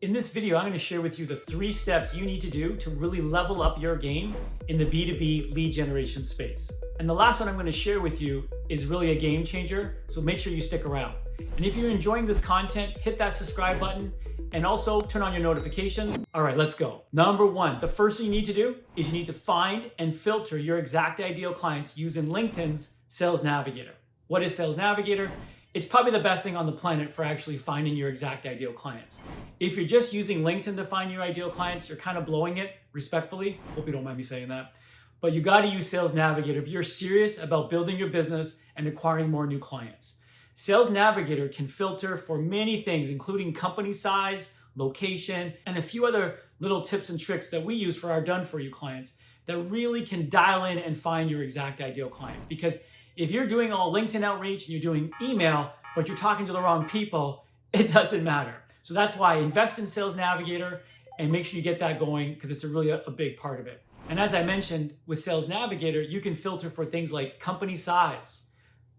In this video, I'm going to share with you the 3 steps you need to do to really level up your game in the B2B lead generation space. And the last one I'm going to share with you is really a game changer, so make sure you stick around. And if you're enjoying this content, hit that subscribe button and also turn on your notifications. All right, let's go. Number 1, the first thing you need to do is you need to find and filter your exact ideal clients using LinkedIn's Sales Navigator. What is Sales Navigator? It's probably the best thing on the planet for actually finding your exact ideal clients. If you're just using LinkedIn to find your ideal clients, you're kind of blowing it, respectfully. Hope you don't mind me saying that. But you got to use Sales Navigator if you're serious about building your business and acquiring more new clients. Sales Navigator can filter for many things, including company size, location, and a few other little tips and tricks that we use for our done-for-you clients that really can dial in and find your exact ideal clients. Because if you're doing all LinkedIn outreach and you're doing email, but you're talking to the wrong people, it doesn't matter. So that's why invest in Sales Navigator and make sure you get that going because it's really a big part of it. And as I mentioned, with Sales Navigator, you can filter for things like company size,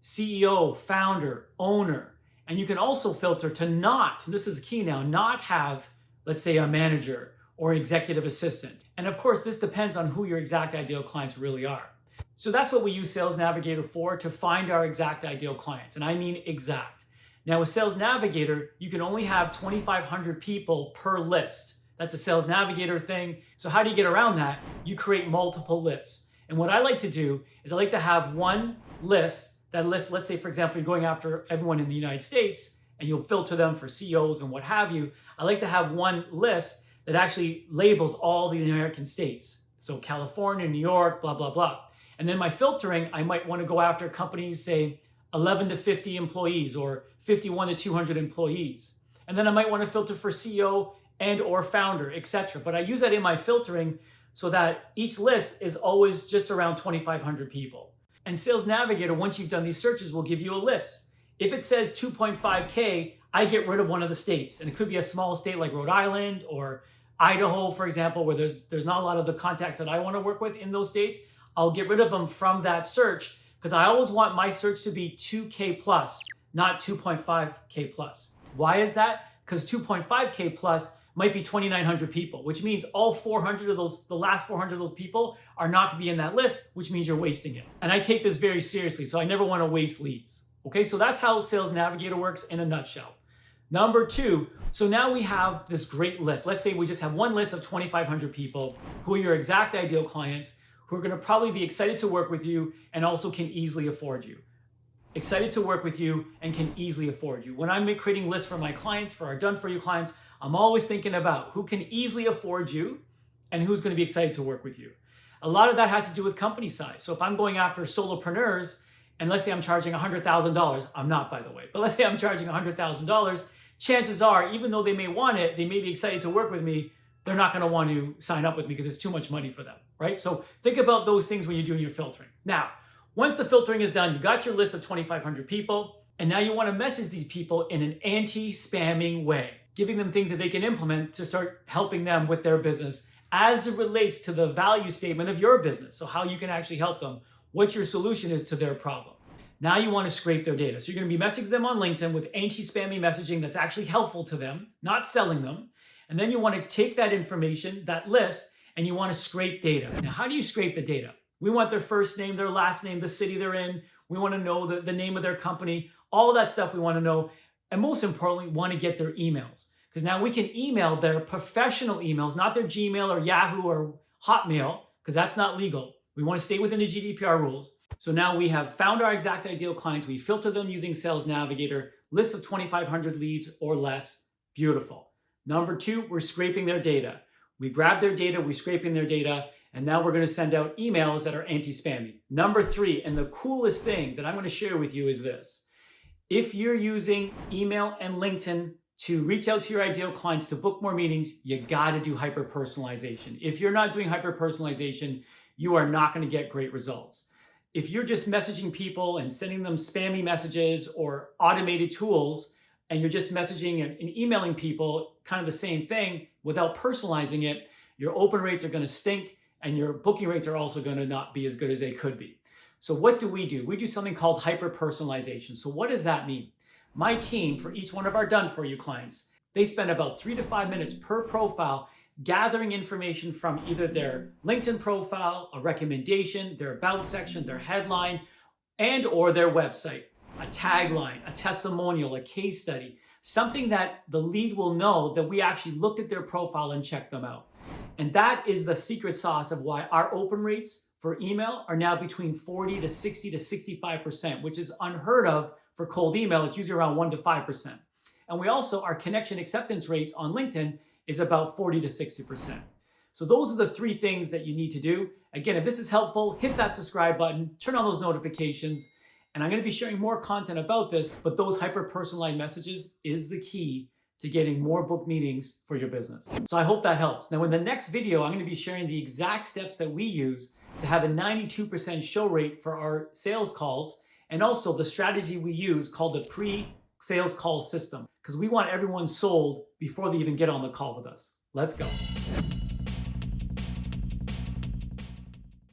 CEO, founder, owner, and you can also filter to not, and this is key now, not have, let's say, a manager or executive assistant. And of course, this depends on who your exact ideal clients really are. So that's what we use Sales Navigator for, to find our exact ideal clients. And I mean exact. Now with Sales Navigator, you can only have 2,500 people per list. That's a Sales Navigator thing. So how do you get around that? You create multiple lists. And what I like to do is I like to have one list. That list, let's say, for example, you're going after everyone in the United States and you'll filter them for CEOs and what have you. I like to have one list that actually labels all the American states. So California, New York, blah, blah, blah. And then my filtering, I might want to go after companies, say 11 to 50 employees or 51 to 200 employees. And then I might want to filter for CEO and or founder, etc. But I use that in my filtering so that each list is always just around 2,500 people. And Sales Navigator, once you've done these searches, will give you a list. If it says 2.5K, I get rid of one of the states. And it could be a small state like Rhode Island or Idaho, for example, where there's not a lot of the contacts that I want to work with in those states. I'll get rid of them from that search because I always want my search to be 2K plus, not 2.5K plus. Why is that? Because 2.5K plus might be 2,900 people, which means all 400 of those, the last 400 of those people are not going to be in that list, which means you're wasting it. And I take this very seriously, so I never want to waste leads. Okay, so that's how Sales Navigator works in a nutshell. Number 2, so now we have this great list. Let's say we just have one list of 2,500 people who are your exact ideal clients, who are going to probably be excited to work with you and also can easily afford you. Excited to work with you and can easily afford you. When I'm creating lists for my clients, for our done-for-you clients, I'm always thinking about who can easily afford you and who's going to be excited to work with you. A lot of that has to do with company size. So if I'm going after solopreneurs, and let's say I'm charging $100,000, I'm not, by the way, but let's say I'm charging $100,000, chances are, even though they may want it, they may be excited to work with me, they're not going to want to sign up with me because it's too much money for them, right? So think about those things when you're doing your filtering. Now, once the filtering is done, you got your list of 2,500 people, and now you want to message these people in an anti-spamming way, giving them things that they can implement to start helping them with their business as it relates to the value statement of your business. So how you can actually help them, what your solution is to their problem. Now you want to scrape their data. So you're going to be messaging them on LinkedIn with anti-spammy messaging that's actually helpful to them, not selling them. And then you want to take that information, that list, and you want to scrape data. Now, how do you scrape the data? We want their first name, their last name, the city they're in. We want to know the name of their company, all that stuff we want to know. And most importantly, we want to get their emails. Because now we can email their professional emails, not their Gmail or Yahoo or Hotmail, because that's not legal. We want to stay within the GDPR rules. So now we have found our exact ideal clients. We filter them using Sales Navigator, list of 2,500 leads or less. Beautiful. Number 2, we're scraping their data. We grab their data, we're scraping their data, and now we're going to send out emails that are anti-spammy. Number 3, and the coolest thing that I'm going to share with you is this. If you're using email and LinkedIn to reach out to your ideal clients to book more meetings, you got to do hyper-personalization. If you're not doing hyper-personalization, you are not going to get great results. If you're just messaging people and sending them spammy messages or automated tools, and you're just messaging and emailing people kind of the same thing without personalizing it, your open rates are going to stink and your booking rates are also going to not be as good as they could be. So what do? We do something called hyper-personalization. So what does that mean? My team, for each one of our done-for-you clients, They spend about 3 to 5 minutes per profile gathering information from either their LinkedIn profile, a recommendation, their about section, their headline, and or their website, a tagline, a testimonial, a case study, something that the lead will know that we actually looked at their profile and checked them out. And that is the secret sauce of why our open rates for email are now between 40 to 60 to 65%, which is unheard of for cold email. It's usually around 1 to 5%. And we also, our connection acceptance rates on LinkedIn is about 40 to 60%. So those are the 3 things that you need to do. Again, if this is helpful, hit that subscribe button, turn on those notifications, and I'm going to be sharing more content about this, but those hyper-personalized messages is the key to getting more book meetings for your business. So I hope that helps. Now in the next video, I'm going to be sharing the exact steps that we use to have a 92% show rate for our sales calls, and also the strategy we use called the pre-sales call system, because we want everyone sold before they even get on the call with us. Let's go.